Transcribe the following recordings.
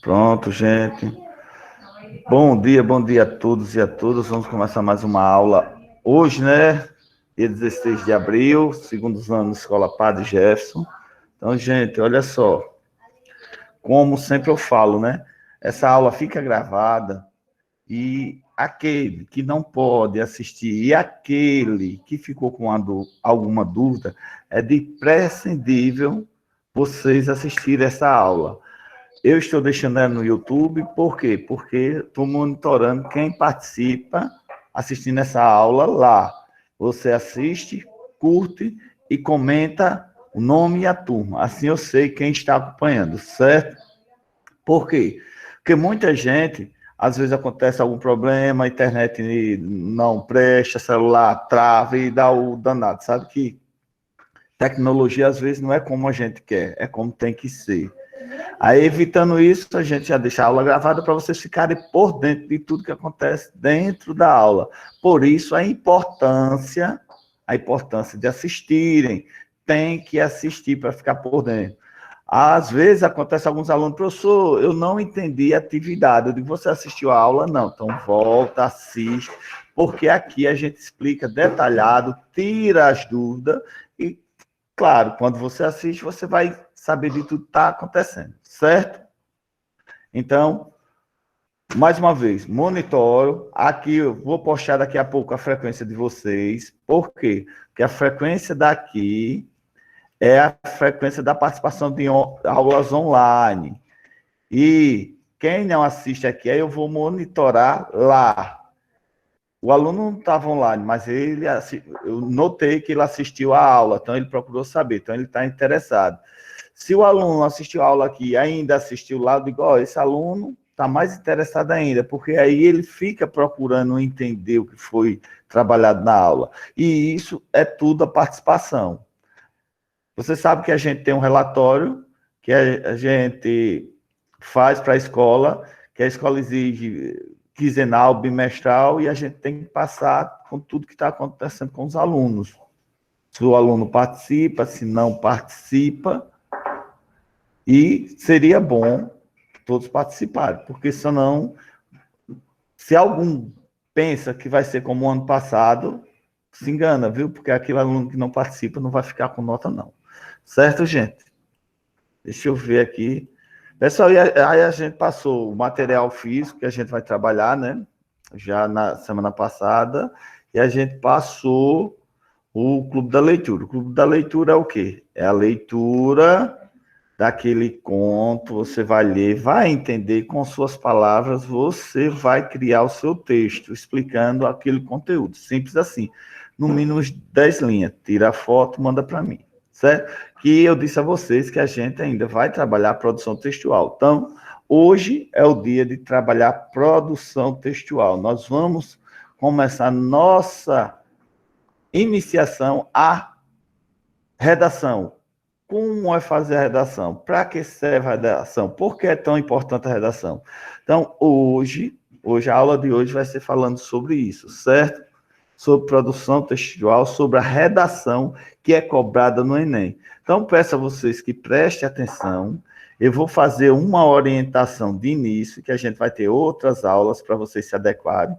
Pronto, gente. Bom dia a todos e a todas. Vamos começar mais uma aula hoje, né? Dia 16 de abril, segundo ano Escola Padre Jefferson. Então, gente, olha só. Como sempre eu falo, né? Essa aula fica gravada e aquele que não pode assistir e aquele que ficou com alguma dúvida, é de prescindível vocês assistirem essa aula. Eu estou deixando ela no YouTube, por quê? Porque estou monitorando quem participa assistindo essa aula lá. Você assiste, curte e comenta o nome e a turma. Assim eu sei quem está acompanhando, certo? Por quê? Porque muita gente, às vezes acontece algum problema, a internet não presta, celular trava e dá o danado. Sabe que tecnologia às vezes não é como a gente quer, é como tem que ser. Aí, evitando isso, a gente já deixa a aula gravada para vocês ficarem por dentro de tudo que acontece dentro da aula. Por isso, a importância de assistirem. Tem que assistir para ficar por dentro. Às vezes, acontece alguns alunos, professor, eu não entendi a atividade. Eu digo, você assistiu a aula? Não. Então, volta, assiste, porque aqui a gente explica detalhado, tira as dúvidas e, claro, quando você assiste, você vai saber de tudo que está acontecendo, certo? Então, mais uma vez, monitoro. Aqui eu vou postar daqui a pouco a frequência de vocês. Por quê? Porque a frequência daqui é a frequência da participação de aulas online. E quem não assiste aqui, aí eu vou monitorar lá. O aluno não estava online, mas eu notei que ele assistiu a aula, então ele procurou saber, então ele está interessado. Se o aluno assistiu a aula aqui e ainda assistiu lá, eu digo, esse aluno está mais interessado ainda, porque aí ele fica procurando entender o que foi trabalhado na aula. E isso é tudo a participação. Você sabe que a gente tem um relatório que a gente faz para a escola, que a escola exige quinzenal, bimestral, e a gente tem que passar com tudo que está acontecendo com os alunos. Se o aluno participa, se não participa, e seria bom todos participarem, porque senão, se algum pensa que vai ser como o ano passado, se engana, viu? Porque aquele aluno que não participa não vai ficar com nota, não. Certo, gente? Deixa eu ver aqui. Pessoal, e aí a gente passou o material físico que a gente vai trabalhar, né? Já na semana passada, e a gente passou o Clube da Leitura. O Clube da Leitura é o quê? É a leitura daquele conto, você vai ler, vai entender com suas palavras, você vai criar o seu texto, explicando aquele conteúdo. Simples assim. No mínimo 10 linhas. Tira a foto, manda para mim. Certo? Que eu disse a vocês que a gente ainda vai trabalhar produção textual. Então, hoje é o dia de trabalhar produção textual. Nós vamos começar nossa iniciação à redação. Como é fazer a redação? Para que serve a redação? Por que é tão importante a redação? Então, hoje a aula de hoje vai ser falando sobre isso, certo? Sobre produção textual, sobre a redação que é cobrada no Enem. Então, peço a vocês que prestem atenção. Eu vou fazer uma orientação de início, que a gente vai ter outras aulas para vocês se adequarem,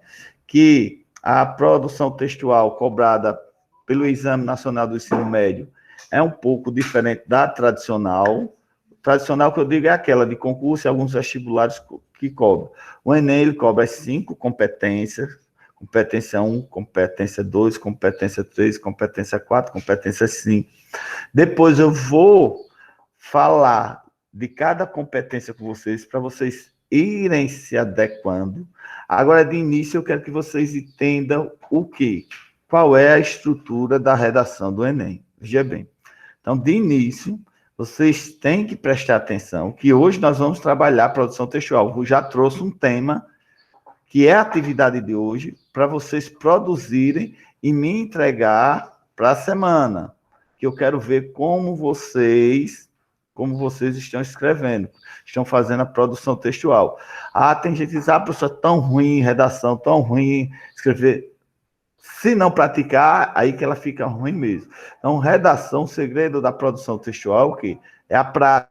que a produção textual cobrada pelo Exame Nacional do Ensino Médio é um pouco diferente da tradicional. Tradicional que eu digo é aquela de concurso e alguns vestibulares que cobram. O Enem, ele cobra as 5 competências, competência 1, competência 2, competência 3, competência 4, competência 5. Depois eu vou falar de cada competência com vocês, para vocês irem se adequando. Agora, de início, eu quero que vocês entendam o quê? Qual é a estrutura da redação do Enem. Veja bem. Então, de início, vocês têm que prestar atenção que hoje nós vamos trabalhar produção textual. Eu já trouxe um tema, que é a atividade de hoje, para vocês produzirem e me entregar para a semana, que eu quero ver como vocês estão escrevendo, estão fazendo a produção textual. Tem gente que diz, professor, tão ruim redação, tão ruim escrever. Se não praticar, aí que ela fica ruim mesmo. Então, redação, o segredo da produção textual, o quê? É a prática.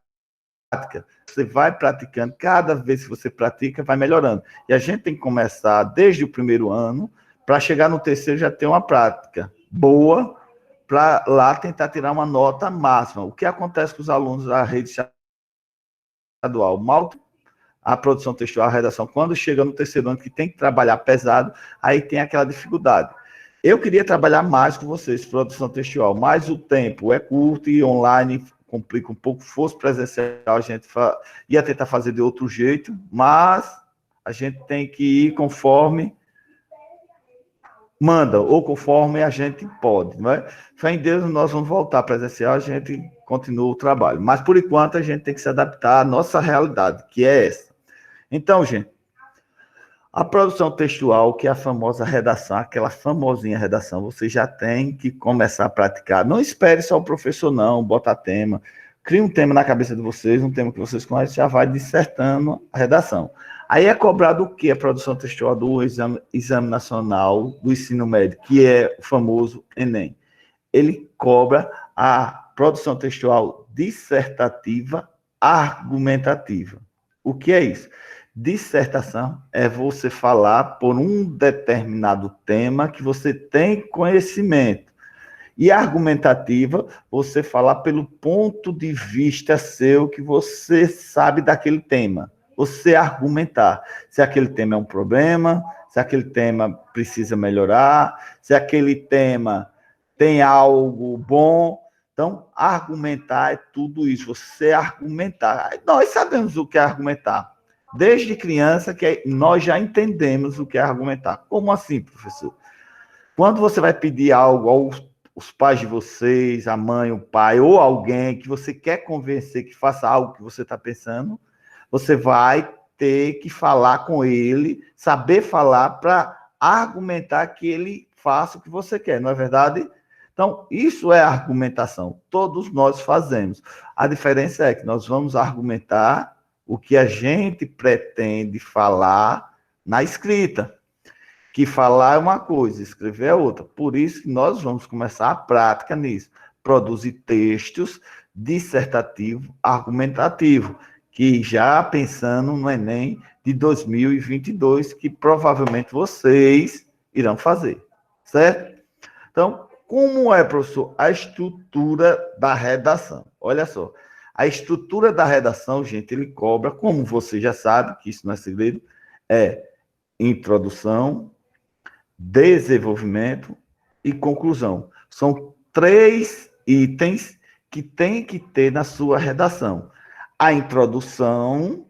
prática. Você vai praticando, cada vez que você pratica, vai melhorando. E a gente tem que começar desde o primeiro ano, para chegar no terceiro já ter uma prática boa, para lá tentar tirar uma nota máxima. O que acontece com os alunos da rede estadual? Mal a produção textual, a redação, quando chega no terceiro ano, que tem que trabalhar pesado, aí tem aquela dificuldade. Eu queria trabalhar mais com vocês, produção textual, mas o tempo é curto e online complica um pouco. Fosse presencial, a gente ia tentar fazer de outro jeito, mas a gente tem que ir conforme manda, ou conforme a gente pode. Não é? Fé em Deus, nós vamos voltar presencial, a gente continua o trabalho. Mas, por enquanto, a gente tem que se adaptar à nossa realidade, que é essa. Então, gente, a produção textual, que é a famosa redação, aquela famosinha redação, você já tem que começar a praticar. Não espere só o professor, não, bota tema. Crie um tema na cabeça de vocês, um tema que vocês conhecem, já vai dissertando a redação. Aí é cobrado o que a produção textual do exame Nacional do Ensino Médio, que é o famoso Enem. Ele cobra a produção textual dissertativa argumentativa. O que é isso? Dissertação é você falar por um determinado tema que você tem conhecimento. E argumentativa, você falar pelo ponto de vista seu que você sabe daquele tema. Você argumentar se aquele tema é um problema, se aquele tema precisa melhorar, se aquele tema tem algo bom. Então, argumentar é tudo isso, você argumentar. Nós sabemos o que é argumentar. Desde criança que nós já entendemos o que é argumentar. Como assim, professor? Quando você vai pedir algo aos pais de vocês, a mãe, o pai, ou alguém que você quer convencer que faça algo que você está pensando, você vai ter que falar com ele, saber falar para argumentar que ele faça o que você quer, não é verdade? Então, isso é argumentação. Todos nós fazemos. A diferença é que nós vamos argumentar o que a gente pretende falar na escrita. Que falar é uma coisa, escrever é outra. Por isso que nós vamos começar a prática nisso. Produzir textos dissertativo, argumentativo, que já pensando no Enem de 2022, que provavelmente vocês irão fazer, certo? Então, como é, professor, a estrutura da redação? Olha só, a estrutura da redação, gente, ele cobra, como você já sabe, que isso não é segredo, é introdução, desenvolvimento e conclusão. São 3 itens que tem que ter na sua redação. A introdução,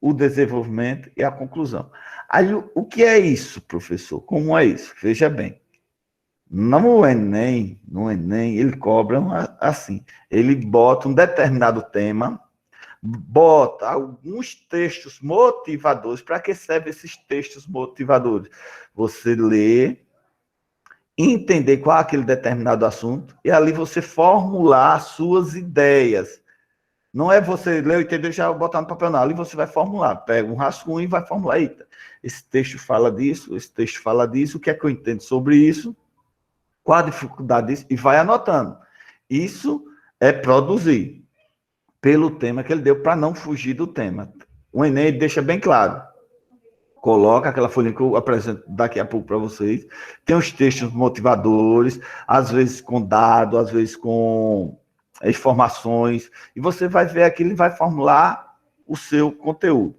o desenvolvimento e a conclusão. Aí, o que é isso, professor? Como é isso? Veja bem. No Enem, ele cobra assim. Ele bota um determinado tema, bota alguns textos motivadores. Para que servem esses textos motivadores? Você lê, entender qual é aquele determinado assunto, e ali você formular as suas ideias. Não é você ler, entender, já botar no papel, não. Ali você vai formular. Pega um rascunho e vai formular. Eita, esse texto fala disso, esse texto fala disso, o que é que eu entendo sobre isso? Qual a dificuldade disso? E vai anotando. Isso é produzir pelo tema que ele deu, para não fugir do tema. O Enem deixa bem claro. Coloca aquela folhinha que eu apresento daqui a pouco para vocês. Tem os textos motivadores, às vezes com dados, às vezes com informações, e você vai ver aqui, ele vai formular o seu conteúdo.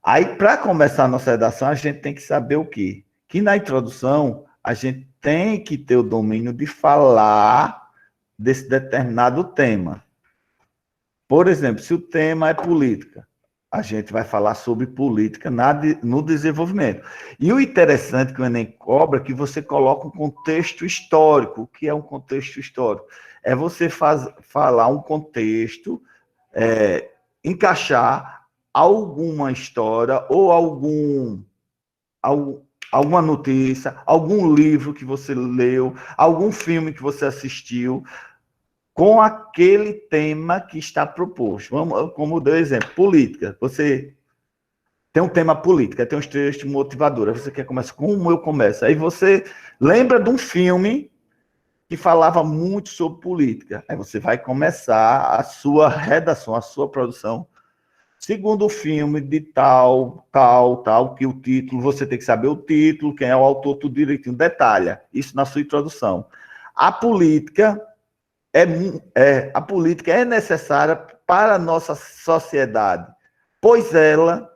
Aí, para começar a nossa redação, a gente tem que saber o quê? Que na introdução, a gente tem que ter o domínio de falar desse determinado tema. Por exemplo, se o tema é política, a gente vai falar sobre política no desenvolvimento. E o interessante que o Enem cobra é que você coloca um contexto histórico. O que é um contexto histórico? É você falar um contexto, encaixar alguma história ou alguma notícia, algum livro que você leu, algum filme que você assistiu, com aquele tema que está proposto. Como deu exemplo, política. Você tem um tema política, tem uns textos motivadores. Você quer começar? Como eu começo? Aí você lembra de um filme que falava muito sobre política. Aí você vai começar a sua redação, a sua produção, segundo o filme de tal, que o título, você tem que saber o título, quem é o autor, tudo direitinho, detalha isso na sua introdução. A política a política é necessária para a nossa sociedade, pois ela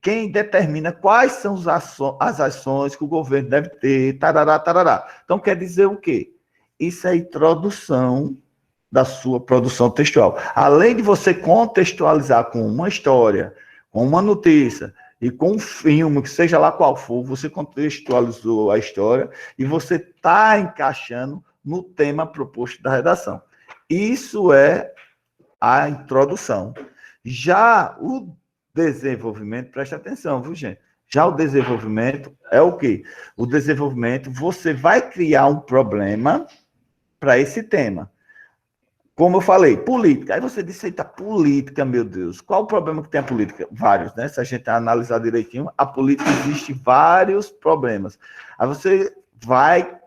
quem determina quais são as ações que o governo deve ter, tarará, tarará. Então, quer dizer o quê? Isso é a introdução da sua produção textual. Além de você contextualizar com uma história, com uma notícia e com um filme, que seja lá qual for, você contextualizou a história e você está encaixando no tema proposto da redação. Isso é a introdução. Já o desenvolvimento, presta atenção, viu, gente? Já o desenvolvimento é o quê? O desenvolvimento, você vai criar um problema para esse tema. Como eu falei, política. Aí você disse, eita, política, meu Deus. Qual o problema que tem a política? Vários, né? Se a gente analisar direitinho, a política existe vários problemas. Aí você vai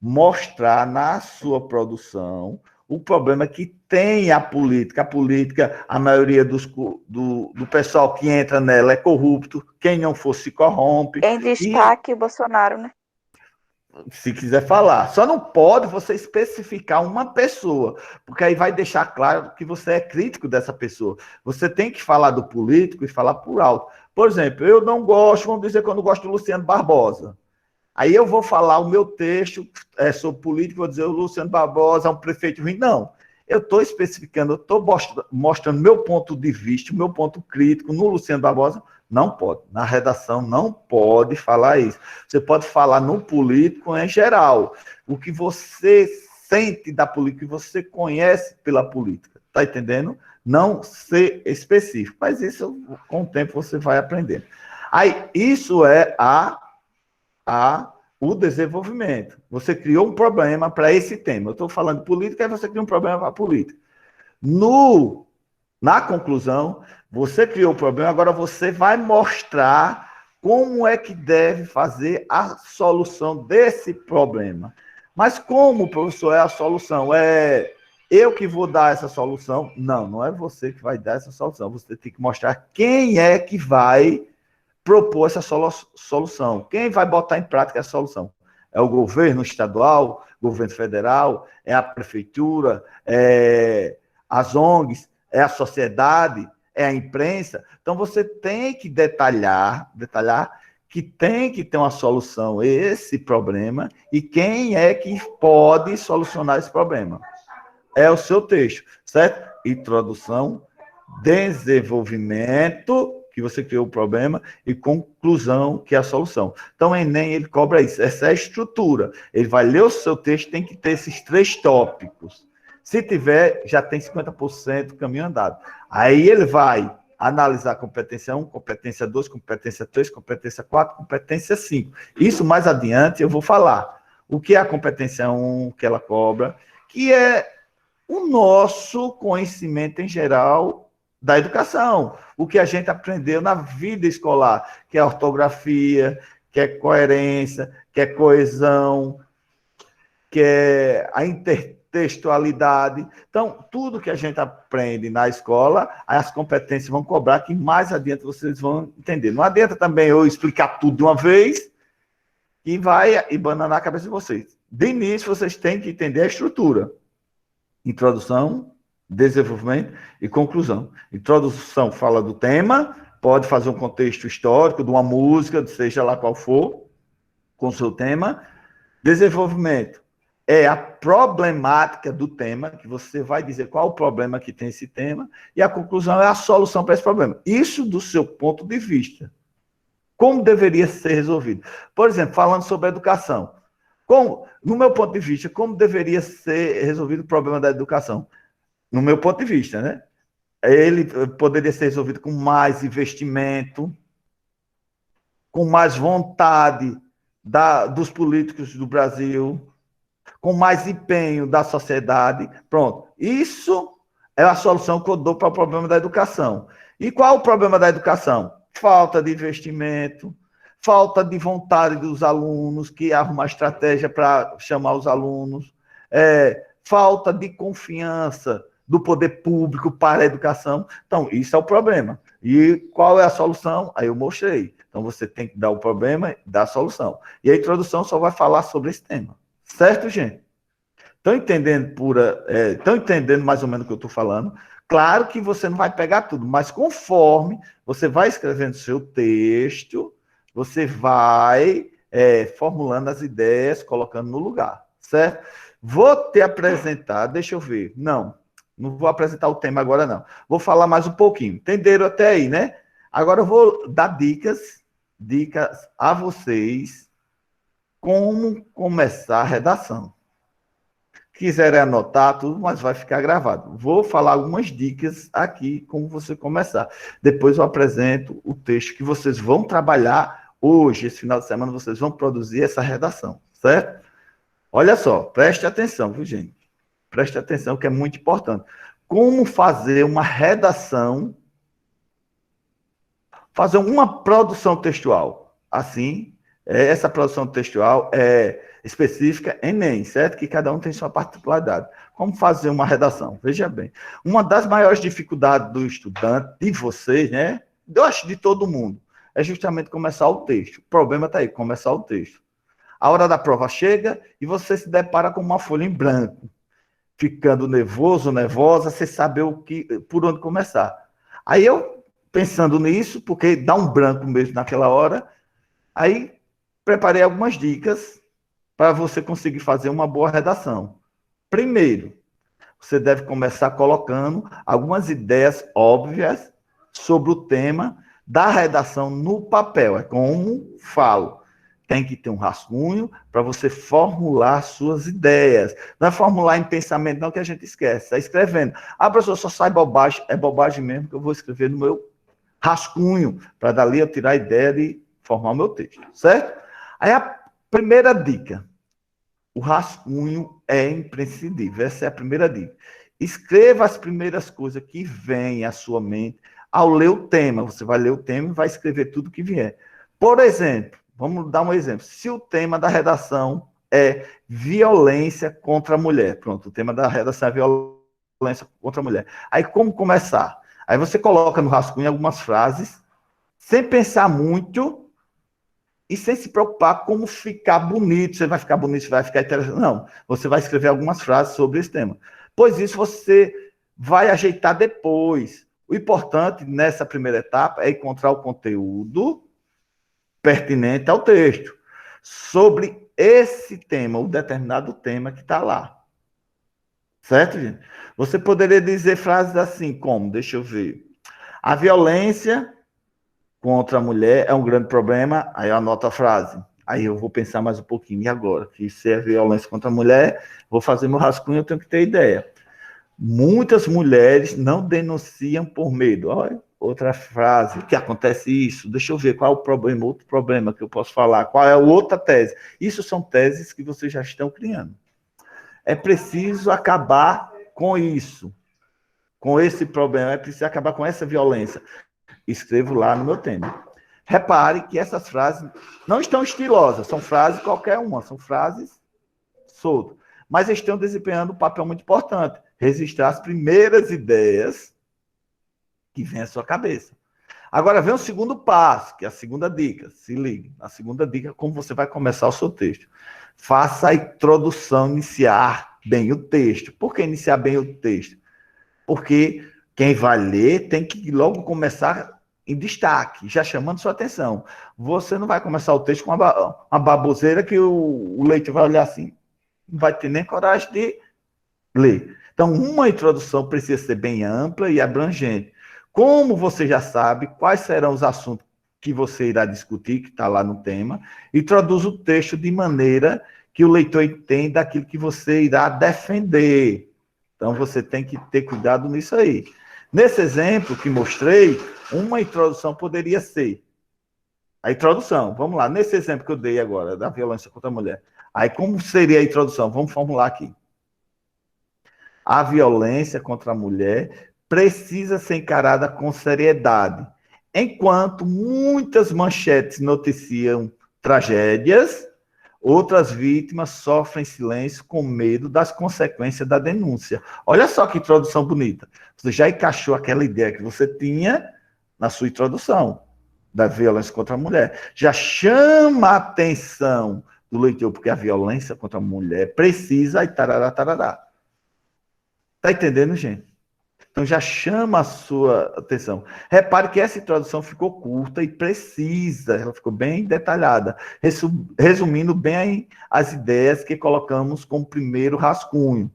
mostrar na sua produção o problema que tem a política. A política, a maioria do pessoal que entra nela é corrupto, quem não for se corrompe. Em destaque, o Bolsonaro, né? Se quiser falar. Só não pode você especificar uma pessoa, porque aí vai deixar claro que você é crítico dessa pessoa. Você tem que falar do político e falar por alto. Por exemplo, eu não gosto, vamos dizer que eu não gosto do Luciano Barbosa. Aí eu vou falar o meu texto sobre política, vou dizer o Luciano Barbosa é um prefeito ruim. Não, eu estou especificando, eu estou mostrando meu ponto de vista, meu ponto crítico no Luciano Barbosa. Não pode, na redação não pode falar isso. Você pode falar no político em geral, o que você sente da política, o que você conhece pela política, tá entendendo? Não ser específico, mas isso com o tempo você vai aprendendo. Aí, isso é o desenvolvimento. Você criou um problema para esse tema. Eu estou falando de política, aí você cria um problema para a política. Na conclusão, você criou o problema, agora você vai mostrar como é que deve fazer a solução desse problema. Mas como, professor, é a solução? É eu que vou dar essa solução? Não, não é você que vai dar essa solução. Você tem que mostrar quem é que vai propor essa solução. Quem vai botar em prática essa solução? É o governo estadual, governo federal, é a prefeitura, é as ONGs, é a sociedade, é a imprensa. Então, você tem que detalhar que tem que ter uma solução a esse problema e quem é que pode solucionar esse problema. É o seu texto, certo? Introdução, desenvolvimento, que você criou o problema, e conclusão, que é a solução. Então, o Enem, ele cobra isso. Essa é a estrutura. Ele vai ler o seu texto, tem que ter esses 3 tópicos. Se tiver, já tem 50% do caminho andado. Aí ele vai analisar competência 1, competência 2, competência 3, competência 4, competência 5. Isso mais adiante eu vou falar. O que é a competência 1, que ela cobra, que é o nosso conhecimento em geral da educação, o que a gente aprendeu na vida escolar, que é a ortografia, que é coerência, que é coesão, que é a intertextualidade. Então, tudo que a gente aprende na escola, as competências vão cobrar, que mais adiante vocês vão entender. Não adianta também eu explicar tudo de uma vez e vai bananar a cabeça de vocês. De início, vocês têm que entender a estrutura. Introdução, desenvolvimento e conclusão. Introdução fala do tema, pode fazer um contexto histórico de uma música, seja lá qual for, com o seu tema. Desenvolvimento é a problemática do tema, que você vai dizer qual o problema que tem esse tema, e a conclusão é a solução para esse problema. Isso do seu ponto de vista. Como deveria ser resolvido? Por exemplo, falando sobre a educação. No meu ponto de vista, como deveria ser resolvido o problema da educação? No meu ponto de vista, né? Ele poderia ser resolvido com mais investimento, com mais vontade dos políticos do Brasil, com mais empenho da sociedade. Pronto. Isso é a solução que eu dou para o problema da educação. E qual é o problema da educação? Falta de investimento, falta de vontade dos alunos, que arrumar estratégia para chamar os alunos, falta de confiança do poder público para a educação. Então, isso é o problema. E qual é a solução? Aí eu mostrei. Então, você tem que dar o problema e dar a solução. E a introdução só vai falar sobre esse tema. Certo, gente? Estão entendendo mais ou menos o que eu estou falando? Claro que você não vai pegar tudo, mas conforme você vai escrevendo seu texto, você vai formulando as ideias, colocando no lugar, certo? Vou te apresentar, deixa eu ver. Não vou apresentar o tema agora, não. Vou falar mais um pouquinho. Entenderam até aí, né? Agora eu vou dar dicas a vocês como começar a redação. Quiserem anotar tudo, mas vai ficar gravado. Vou falar algumas dicas aqui, como você começar. Depois eu apresento o texto que vocês vão trabalhar hoje, esse final de semana, vocês vão produzir essa redação, certo? Olha só, preste atenção, viu, gente? Preste atenção, que é muito importante. Como fazer uma redação, fazer uma produção textual. Assim, essa produção textual é específica em Enem, certo? Que cada um tem sua particularidade. Como fazer uma redação? Veja bem, uma das maiores dificuldades do estudante, de vocês, né? Eu acho de todo mundo, é justamente começar o texto. O problema está aí, começar o texto. A hora da prova chega e você se depara com uma folha em branco, ficando nervoso, nervosa, sem saber por onde começar. Aí eu, pensando nisso, porque dá um branco mesmo naquela hora, aí preparei algumas dicas para você conseguir fazer uma boa redação. Primeiro, você deve começar colocando algumas ideias óbvias sobre o tema da redação no papel. É como falo. Tem que ter um rascunho para você formular suas ideias. Não é formular em pensamento, não, que a gente esquece. É escrevendo. Ah, professor, só sai bobagem. É bobagem mesmo que eu vou escrever no meu rascunho, para dali eu tirar a ideia de formar o meu texto. Certo? Aí a primeira dica. O rascunho é imprescindível. Essa é a primeira dica. Escreva as primeiras coisas que vêm à sua mente ao ler o tema. Você vai ler o tema e vai escrever tudo que vier. Por exemplo, vamos dar um exemplo. Se o tema da redação é violência contra a mulher. Pronto, o tema da redação é violência contra a mulher. Aí como começar? Aí você coloca no rascunho algumas frases, sem pensar muito e sem se preocupar como ficar bonito. Você vai ficar bonito, você vai ficar interessante. Não, você vai escrever algumas frases sobre esse tema. Pois isso você vai ajeitar depois. O importante nessa primeira etapa é encontrar o conteúdo pertinente ao texto, sobre esse tema, o determinado tema que está lá. Certo, gente? Você poderia dizer frases assim como, deixa eu ver, a violência contra a mulher é um grande problema, aí eu anoto a frase. Aí eu vou pensar mais um pouquinho, e agora? Que se é violência contra a mulher, vou fazer meu rascunho, eu tenho que ter ideia. Muitas mulheres não denunciam por medo. Olha, outra frase, que acontece isso, deixa eu ver qual é o problema, outro problema que eu posso falar, qual é a outra tese. Isso são teses que vocês já estão criando. É preciso acabar com isso, com esse problema, é preciso acabar com essa violência. Escrevo lá no meu tema. Repare que essas frases não estão estilosas, são frases qualquer uma, são frases soltas, mas estão desempenhando um papel muito importante, registrar as primeiras ideias que vem à sua cabeça. Agora vem o segundo passo, que é a segunda dica. Se ligue. A segunda dica é como você vai começar o seu texto. Faça a introdução, iniciar bem o texto. Por que iniciar bem o texto? Porque quem vai ler tem que logo começar em destaque, já chamando sua atenção. Você não vai começar o texto com uma baboseira que o leitor vai olhar assim, não vai ter nem coragem de ler. Então, uma introdução precisa ser bem ampla e abrangente. Como você já sabe quais serão os assuntos que você irá discutir, que está lá no tema, introduz o texto de maneira que o leitor entenda aquilo que você irá defender. Então, você tem que ter cuidado nisso aí. Nesse exemplo que mostrei, uma introdução poderia ser a introdução. Vamos lá, nesse exemplo que eu dei agora, da violência contra a mulher. Aí, como seria a introdução? Vamos formular aqui. A violência contra a mulher precisa ser encarada com seriedade. Enquanto muitas manchetes noticiam tragédias, Outras vítimas sofrem silêncio com medo das consequências da denúncia. Olha só que introdução bonita. Você já encaixou aquela ideia que você tinha na sua introdução da violência contra a mulher. Já chama a atenção do leitor, porque a violência contra a mulher precisa e tarará, tarará. Tá entendendo, gente? Então já chama a sua atenção. Repare que essa introdução ficou curta e precisa, ela ficou bem detalhada, resumindo bem as ideias que colocamos como primeiro rascunho.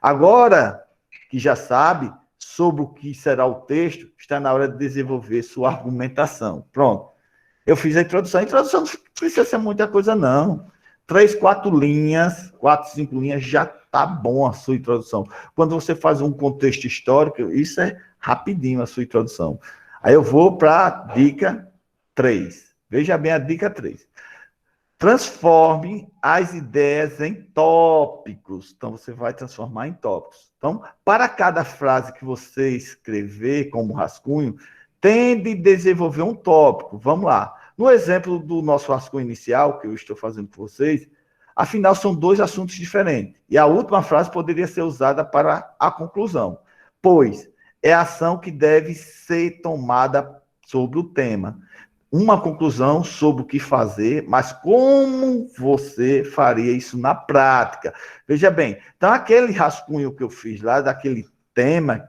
Agora que já sabe sobre o que será o texto, está na hora de desenvolver sua argumentação. Pronto. Eu fiz a introdução. A introdução não precisa ser muita coisa, não. 3, 4 linhas, 4, 5 linhas, já tá bom a sua introdução. Quando você faz um contexto histórico, isso é rapidinho a sua introdução. Aí eu vou para a dica 3. Veja bem a dica 3. Transforme as ideias em tópicos. Então, você vai transformar em tópicos. Então, para cada frase que você escrever como rascunho, tende a desenvolver um tópico. Vamos lá. No exemplo do nosso rascunho inicial, que eu estou fazendo com vocês, afinal, são 2 assuntos diferentes. E a última frase poderia ser usada para a conclusão, pois é a ação que deve ser tomada sobre o tema. Uma conclusão sobre o que fazer, mas como você faria isso na prática. Veja bem, então aquele rascunho que eu fiz lá, daqueles temas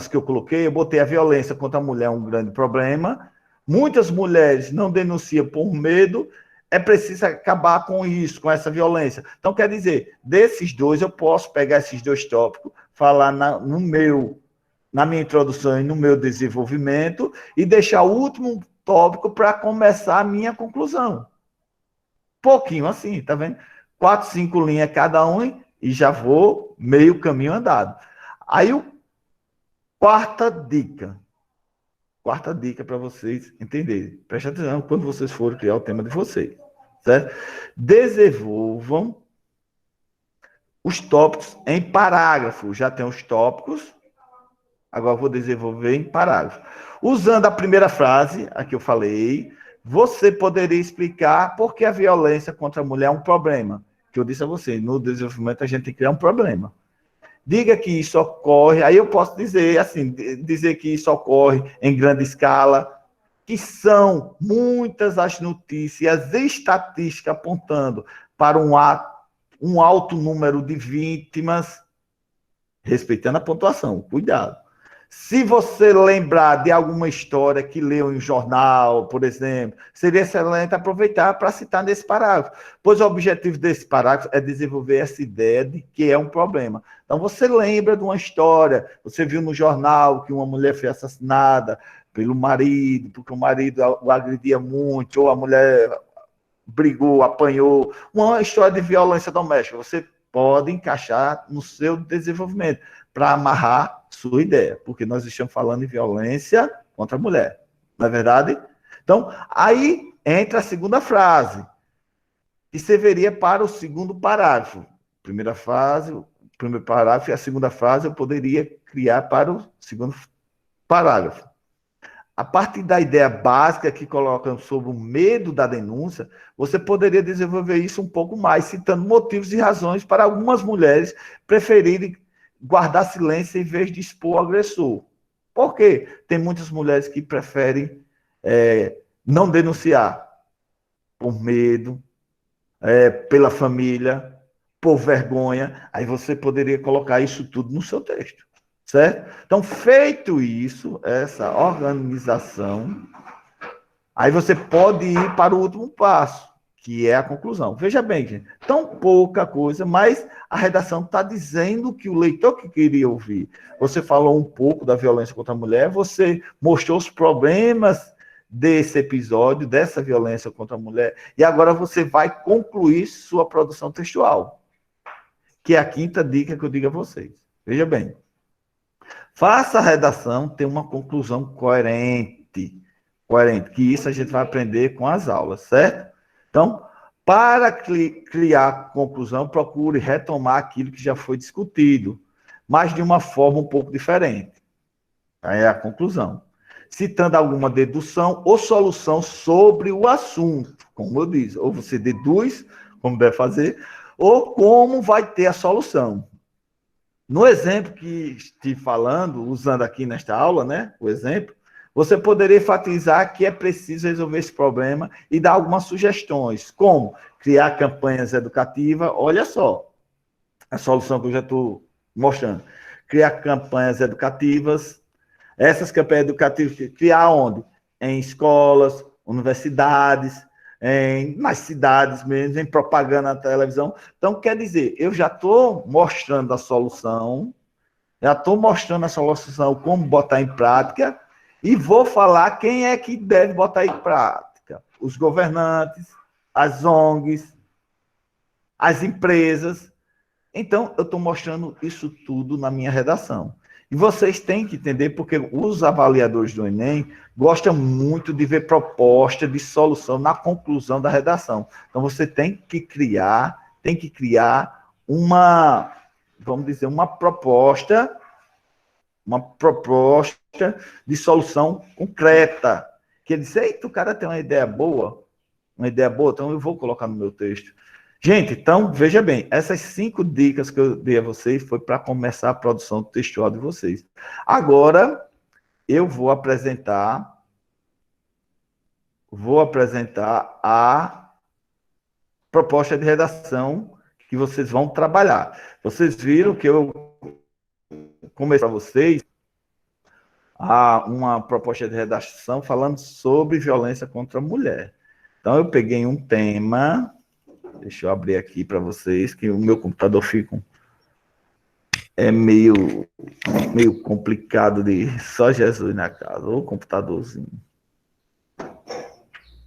que eu coloquei, eu botei a violência contra a mulher um grande problema. Muitas mulheres não denunciam por medo, é preciso acabar com isso, com essa violência. Então, quer dizer, desses 2, eu posso pegar esses 2 tópicos, falar na minha introdução e no meu desenvolvimento, e deixar o último tópico para começar a minha conclusão. Pouquinho assim, tá vendo? 4, 5 linhas cada um, e já vou meio caminho andado. Aí, quarta dica para vocês entenderem. Preste atenção quando vocês forem criar o tema de vocês, certo? Desenvolvam os tópicos em parágrafo. Já tem os tópicos, agora eu vou desenvolver em parágrafo. Usando a primeira frase, a que eu falei, você poderia explicar por que a violência contra a mulher é um problema. Que eu disse a você, no desenvolvimento a gente tem que criar um problema. Diga que isso ocorre, aí eu posso dizer assim, dizer que isso ocorre em grande escala, que são muitas as notícias estatísticas apontando para um alto número de vítimas, respeitando a pontuação, cuidado. Se você lembrar de alguma história que leu em um jornal, por exemplo, seria excelente aproveitar para citar nesse parágrafo, pois o objetivo desse parágrafo é desenvolver essa ideia de que é um problema. Então, você lembra de uma história, você viu no jornal que uma mulher foi assassinada pelo marido, porque o marido o agredia muito, ou a mulher brigou, apanhou, uma história de violência doméstica. Você pode encaixar no seu desenvolvimento para amarrar sua ideia, porque nós estamos falando em violência contra a mulher, não é verdade? Então, aí entra a segunda frase, que serviria para o segundo parágrafo. Primeira frase, o primeiro parágrafo, e a segunda frase eu poderia criar para o segundo parágrafo. A partir da ideia básica que colocam sobre o medo da denúncia, você poderia desenvolver isso um pouco mais, citando motivos e razões para algumas mulheres preferirem guardar silêncio em vez de expor o agressor. Por quê? Tem muitas mulheres que preferem não denunciar por medo, pela família, por vergonha. Aí você poderia colocar isso tudo no seu texto, certo? Então, feito isso, essa organização, aí você pode ir para o último passo, que é a conclusão. Veja bem, gente, tão pouca coisa, mas a redação está dizendo que o leitor que queria ouvir. Você falou um pouco da violência contra a mulher, você mostrou os problemas desse episódio, dessa violência contra a mulher, e agora você vai concluir sua produção textual, que é a quinta dica que eu digo a vocês. Veja bem, faça a redação ter uma conclusão coerente, que isso a gente vai aprender com as aulas, certo? Então, para criar conclusão, procure retomar aquilo que já foi discutido, mas de uma forma um pouco diferente. Aí é a conclusão. Citando alguma dedução ou solução sobre o assunto. como eu disse, ou você deduz como deve fazer, ou como vai ter a solução. No exemplo que estive falando, usando aqui nesta aula, né, o exemplo, você poderia enfatizar que é preciso resolver esse problema e dar algumas sugestões, como criar campanhas educativas. Olha só, a solução que eu já estou mostrando. Criar campanhas educativas. Essas campanhas educativas, criar onde? Em escolas, universidades, nas cidades mesmo, em propaganda na televisão. Então, quer dizer, eu já estou mostrando a solução, já estou mostrando a solução, como botar em prática, e vou falar quem é que deve botar em prática. Os governantes, as ONGs, as empresas. Então, eu estou mostrando isso tudo na minha redação. E vocês têm que entender, porque os avaliadores do Enem gostam muito de ver proposta de solução na conclusão da redação. Então, você tem que criar uma, vamos dizer, uma proposta de solução concreta. Que ele diz, eita, o cara tem uma ideia boa, então eu vou colocar no meu texto. Gente, então, veja bem, essas 5 dicas que eu dei a vocês foi para começar a produção textual de vocês. Agora, eu vou apresentar a proposta de redação que vocês vão trabalhar. Vocês viram que eu comecei para vocês uma proposta de redação falando sobre violência contra a mulher. Então, eu peguei um tema. Deixa eu abrir aqui para vocês, que o meu computador fica meio complicado de só Jesus na casa, ou computadorzinho.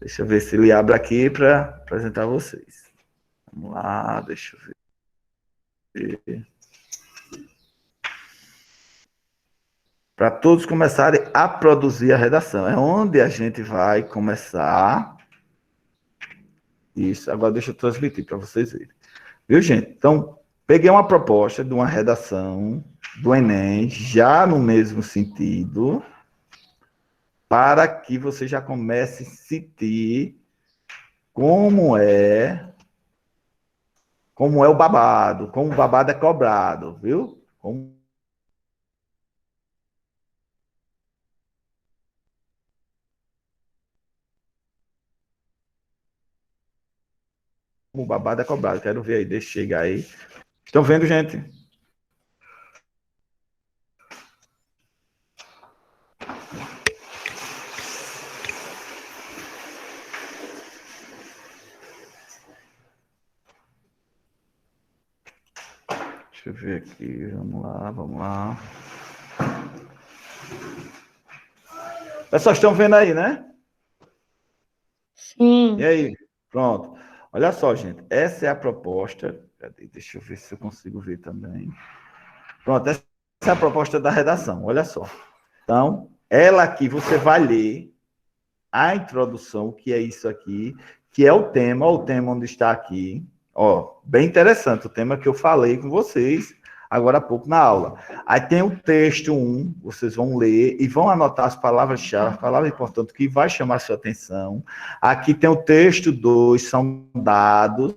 Deixa eu ver se ele abre aqui para apresentar vocês. Vamos lá, deixa eu ver. Para todos começarem a produzir a redação. É onde a gente vai começar. Isso, agora deixa eu transmitir para vocês verem. Viu, gente? Então, peguei uma proposta de uma redação do Enem, já no mesmo sentido, para que você já comece a sentir como é o babado, como o babado é cobrado, viu? Como o babado é cobrado. Quero ver aí, deixa eu chegar aí. Estão vendo, gente? Deixa eu ver aqui, vamos lá. Pessoal, estão vendo aí, né? Sim. E aí? Pronto. Olha só, gente, essa é a proposta. Deixa eu ver se eu consigo ver também. Pronto, essa é a proposta da redação, olha só. Então, ela aqui, você vai ler a introdução, que é isso aqui, que é o tema onde está aqui. Ó, bem interessante, o tema que eu falei com vocês agora há pouco na aula. Aí tem o texto 1, vocês vão ler e vão anotar as palavras-chave, palavras importantes que vai chamar a sua atenção. Aqui tem o texto 2, são dados.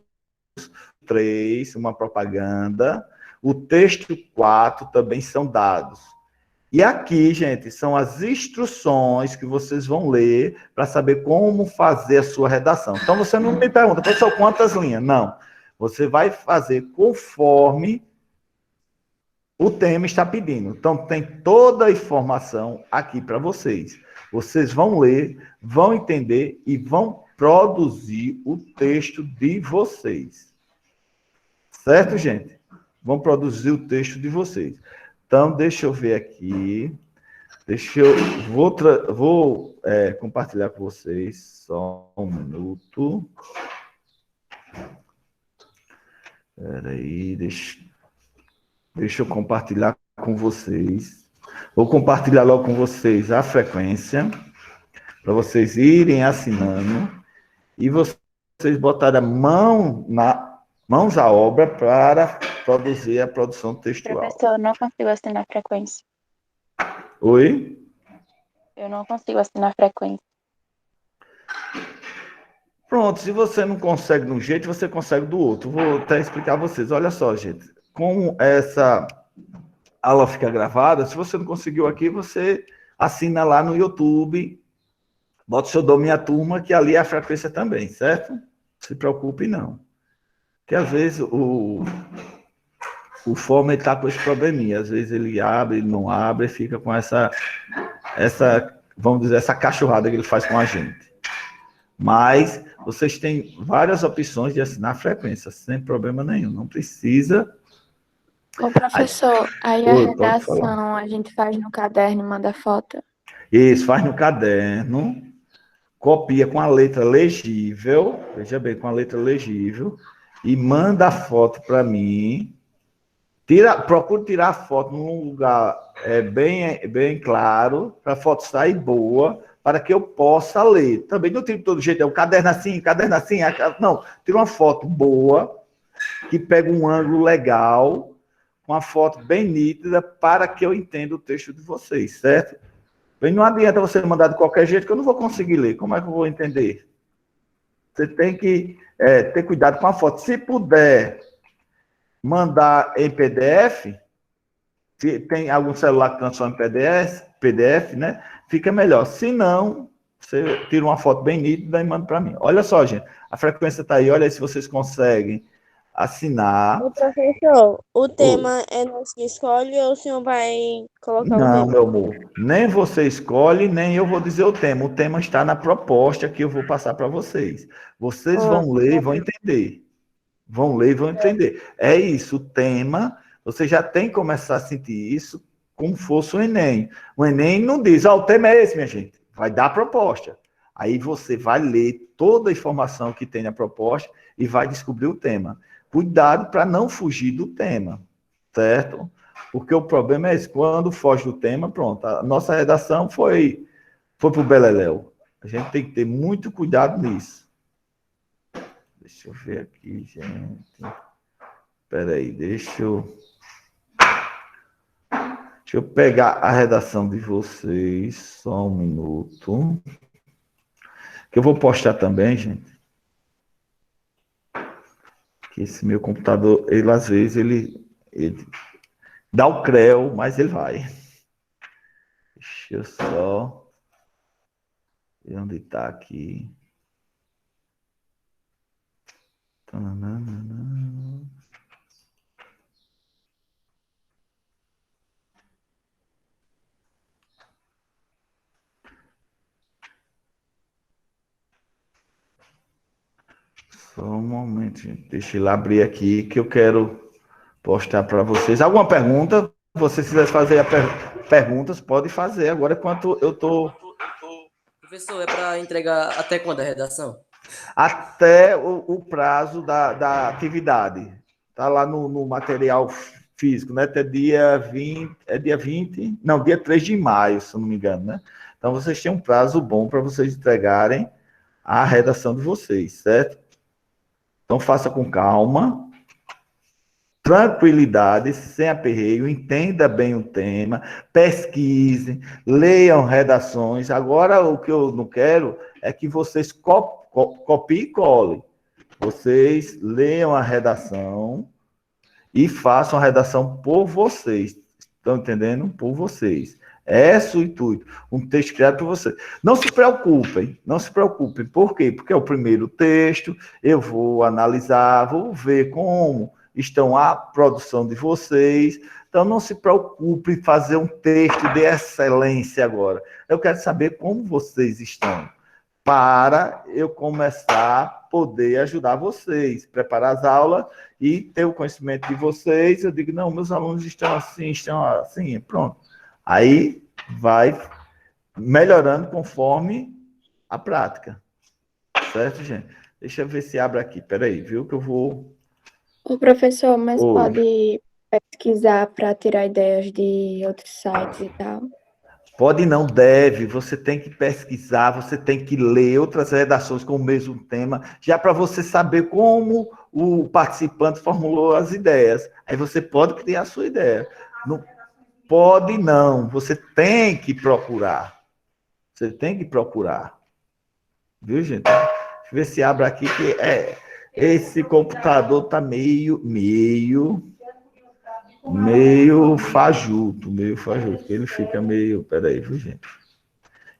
3, uma propaganda. O texto 4 também são dados. E aqui, gente, são as instruções que vocês vão ler para saber como fazer a sua redação. Então, você não me pergunta, professor, quantas linhas? Não. Você vai fazer conforme o tema está pedindo. Então, tem toda a informação aqui para vocês. Vocês vão ler, vão entender e vão produzir o texto de vocês. Certo, gente? Vão produzir o texto de vocês. Então, deixa eu ver aqui. Vou compartilhar com vocês. Só um minuto. Espera aí, deixa eu compartilhar com vocês. Vou compartilhar logo com vocês a frequência, para vocês irem assinando, e vocês botarem mãos à obra para produzir a produção textual. Professor, eu não consigo assinar a frequência. Oi? Eu não consigo assinar a frequência. Pronto, se você não consegue de um jeito, você consegue do outro. Vou até explicar a vocês. Olha só, gente. Como essa aula fica gravada, se você não conseguiu aqui, você assina lá no YouTube, bota o seu Dom Minha Turma, que ali é a frequência também, certo? Não se preocupe, não. Porque às vezes o Fome está com esse probleminha. Às vezes ele abre, ele não abre, fica com vamos dizer, essa cachorrada que ele faz com a gente. Mas vocês têm várias opções de assinar a frequência, sem problema nenhum. Não precisa. Ô, professor, aí a Oi, pode falar. redação a gente faz no caderno e manda foto? Isso, faz no caderno, copia com a letra legível, veja bem, com a letra legível, e manda a foto para mim. Procure tirar a foto num lugar bem claro, para a foto sair boa, para que eu possa ler. Também não tiro de todo jeito, é um caderno assim. Não, tira uma foto boa, que pega um ângulo legal, uma foto bem nítida, para que eu entenda o texto de vocês, certo? Bem, não adianta você mandar de qualquer jeito, que eu não vou conseguir ler. Como é que eu vou entender? Você tem que ter cuidado com a foto. Se puder mandar em PDF, se tem algum celular que transforma em PDF, né? Fica melhor. Se não, você tira uma foto bem nítida e manda para mim. Olha só, gente, a frequência está aí. Olha aí se vocês conseguem assinar. Ô, professor, o tema é nós que escolhe ou o senhor vai colocar o Não, tema? meu amor, nem você escolhe, nem eu vou dizer o tema. O tema está na proposta que eu vou passar para vocês. Vocês vão ler e vão entender. Vão ler e vão entender. É isso, o tema, você já tem que começar a sentir isso como fosse o Enem. O Enem não diz, o tema é esse, minha gente. Vai dar a proposta. Aí você vai ler toda a informação que tem na proposta e vai descobrir o tema. Cuidado para não fugir do tema, certo? Porque o problema é esse, quando foge do tema, pronto, a nossa redação foi para o beleléu. A gente tem que ter muito cuidado nisso. Deixa eu ver aqui, gente. Espera aí, deixa eu pegar a redação de vocês, só um minuto. Que eu vou postar também, gente. Que esse meu computador, ele às vezes, ele dá o creu, mas ele vai. Deixa eu só ver onde está aqui. Só um momento, gente. Deixa eu abrir aqui que eu quero postar para vocês. Alguma pergunta? Se vocês quiserem fazer perguntas, pode fazer. Agora, enquanto eu estou... Professor, é para entregar até quando a redação? Até o prazo da atividade. Está lá no material físico, né? Até dia 20... É dia 20? Não, dia 3 de maio, se eu não me engano, né? Então, vocês têm um prazo bom para vocês entregarem a redação de vocês, certo? Então, faça com calma, tranquilidade, sem aperreio, entenda bem o tema, pesquise, leiam redações. Agora, o que eu não quero é que vocês copiem e colhem. Vocês leiam a redação e façam a redação por vocês. Estão entendendo? Por vocês. Esse é o intuito. Um texto criado por vocês. Não se preocupem, não se preocupem. Por quê? Porque é o primeiro texto, eu vou analisar, vou ver como estão a produção de vocês. Então, não se preocupe em fazer um texto de excelência agora. Eu quero saber como vocês estão, para eu começar a poder ajudar vocês, preparar as aulas e ter o conhecimento de vocês. Eu digo, não, meus alunos estão assim, pronto. Aí vai melhorando conforme a prática. Certo, gente? Deixa eu ver se abre aqui. Peraí, viu que eu vou... O professor, mas Oi. pode pesquisar para tirar ideias de outros sites e tal? Pode não, deve. Você tem que pesquisar, você tem que ler outras redações com o mesmo tema, já para você saber como o participante formulou as ideias. Aí você pode criar a sua ideia. Não pode não, você tem que procurar. Você tem que procurar. Viu, gente? Vê se abre aqui, que esse computador tá meio fajuto, que ele fica meio... Peraí, viu, gente?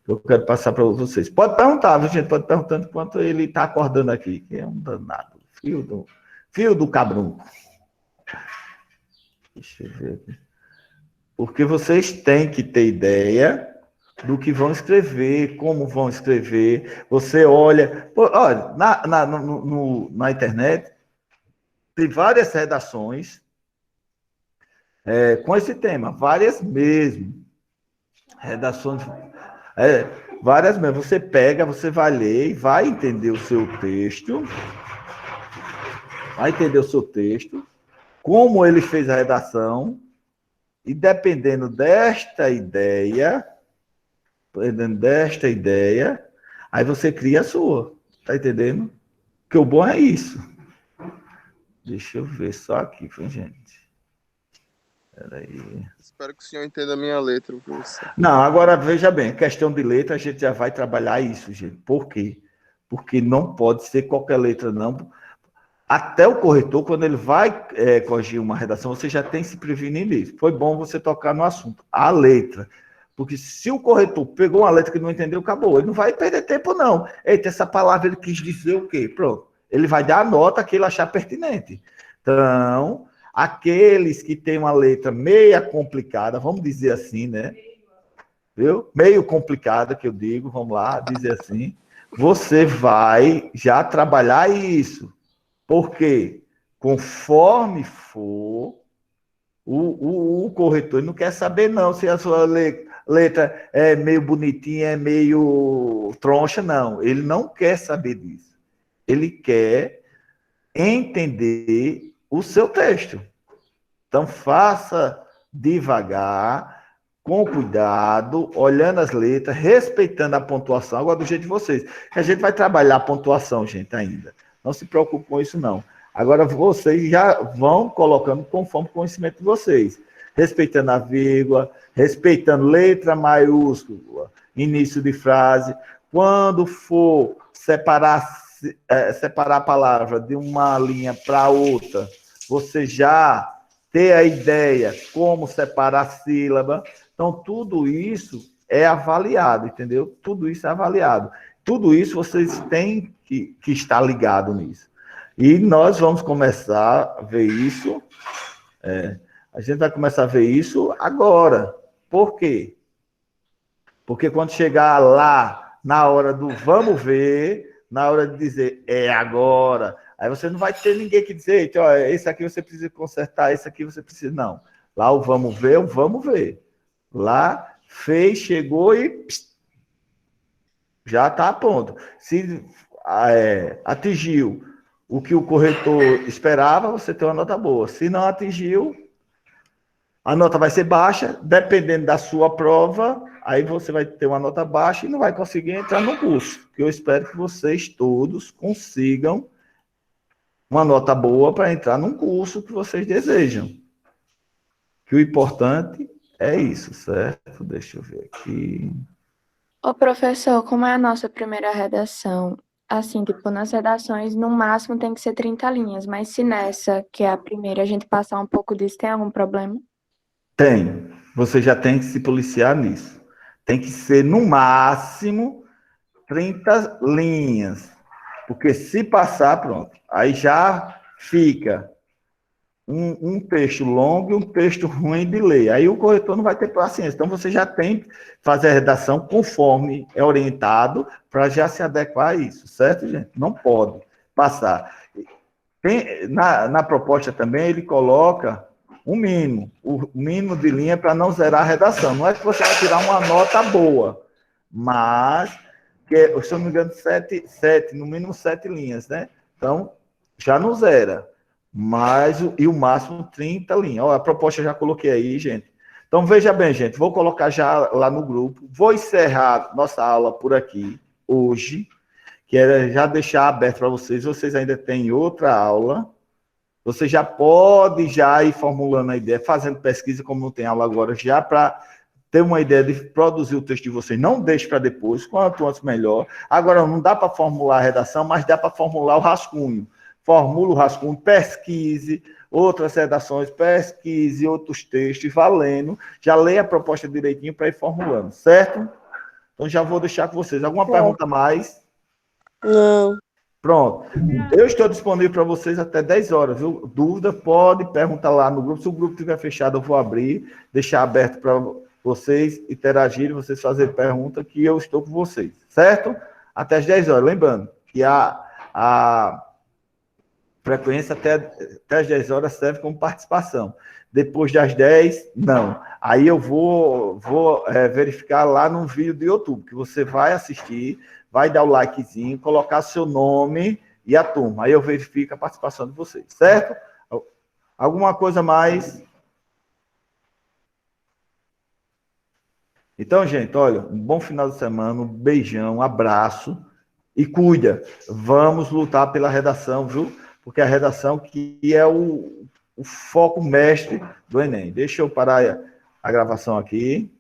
Eu quero passar para vocês. Pode perguntar, viu, gente? Pode perguntando enquanto ele está acordando aqui, que é um danado. Fio do cabrunco. Deixa eu ver aqui. Porque vocês têm que ter ideia do que vão escrever, como vão escrever. Você olha... Olha, na internet, tem várias redações com esse tema. Várias mesmo. Redações... várias mesmo. Você pega, você vai ler e vai entender o seu texto. Vai entender o seu texto. Como ele fez a redação. E dependendo desta ideia, aí você cria a sua. Tá entendendo? Porque o bom é isso. Deixa eu ver só aqui, gente. Peraí. Espero que o senhor entenda a minha letra, professor. Não, agora veja bem, questão de letra, a gente já vai trabalhar isso, gente. Por quê? Porque não pode ser qualquer letra, não. Até o corretor, quando ele vai corrigir uma redação, você já tem que se prevenir nisso. Foi bom você tocar no assunto. A letra. Porque se o corretor pegou uma letra que não entendeu, acabou. Ele não vai perder tempo, não. Eita, essa palavra ele quis dizer o quê? Pronto. Ele vai dar a nota que ele achar pertinente. Então, aqueles que têm uma letra meia complicada, vamos dizer assim, né? Viu? Meio complicada, que eu digo, vamos lá, dizer assim. Você vai já trabalhar isso. Porque, conforme for, o corretor não quer saber, não, se a sua letra é meio bonitinha, é meio troncha, não. Ele não quer saber disso. Ele quer entender o seu texto. Então, faça devagar, com cuidado, olhando as letras, respeitando a pontuação. Agora, do jeito de vocês. A gente vai trabalhar a pontuação, gente, ainda. Não se preocupe com isso, não. Agora, vocês já vão colocando conforme o conhecimento de vocês. Respeitando a vírgula, respeitando letra maiúscula, início de frase. Quando for separar a palavra de uma linha para outra, você já ter a ideia como separar a sílaba. Então, tudo isso é avaliado, entendeu? Tudo isso é avaliado. Tudo isso vocês têm que estar ligado nisso. E nós vamos começar a ver isso. A gente vai começar a ver isso agora. Por quê? Porque quando chegar lá, na hora do vamos ver, na hora de dizer agora, aí você não vai ter ninguém que dizer, esse aqui você precisa consertar, esse aqui você precisa. Não. Lá o vamos ver. Lá fez, chegou e já está a ponto. Se atingiu o que o corretor esperava, você tem uma nota boa. Se não atingiu, a nota vai ser baixa, dependendo da sua prova, aí você vai ter uma nota baixa e não vai conseguir entrar no curso. Que eu espero que vocês todos consigam uma nota boa para entrar num curso que vocês desejam. Que o importante é isso, certo? Deixa eu ver aqui. Ô, professor, como é a nossa primeira redação? Assim, tipo, nas redações, no máximo tem que ser 30 linhas, mas se nessa, que é a primeira, a gente passar um pouco disso, tem algum problema? Tem. Você já tem que se policiar nisso. Tem que ser, no máximo, 30 linhas. Porque se passar, pronto, aí já fica um texto longo e um texto ruim de ler. Aí o corretor não vai ter paciência. Então, você já tem que fazer a redação conforme é orientado para já se adequar a isso, certo, gente? Não pode passar. Na proposta também, ele coloca o mínimo de linha para não zerar a redação. Não é que você vai tirar uma nota boa, mas, se eu não me engano, no mínimo 7 linhas, né? Então, já não zera. E o máximo 30 linhas. Ó, a proposta eu já coloquei aí, gente. Então, veja bem, gente, vou colocar já lá no grupo. Vou encerrar nossa aula por aqui, hoje, que era já deixar aberto para vocês. Vocês ainda têm outra aula. Você já pode já ir formulando a ideia, fazendo pesquisa, como não tem aula agora, já para ter uma ideia de produzir o texto de vocês. Não deixe para depois, quanto antes melhor. Agora, não dá para formular a redação, mas dá para formular o rascunho. Formula o rascunho, pesquise outras redações, pesquise outros textos, valendo. Já leia a proposta direitinho para ir formulando, certo? Então, já vou deixar com vocês. Alguma pergunta mais? Não. Pronto. Eu estou disponível para vocês até 10 horas, viu? Dúvida, pode perguntar lá no grupo. Se o grupo estiver fechado, eu vou abrir, deixar aberto para vocês interagirem, vocês fazerem pergunta, que eu estou com vocês, certo? Até as 10 horas. Lembrando que a frequência até as 10 horas serve como participação. Depois das 10, não. Aí eu vou verificar lá no vídeo do YouTube, que você vai assistir, vai dar o likezinho, colocar seu nome e a turma. Aí eu verifico a participação de vocês, certo? Alguma coisa mais? Então, gente, olha, um bom final de semana, um beijão, um abraço e cuida. Vamos lutar pela redação, viu? Porque a redação que é o foco mestre do Enem. Deixa eu parar a gravação aqui.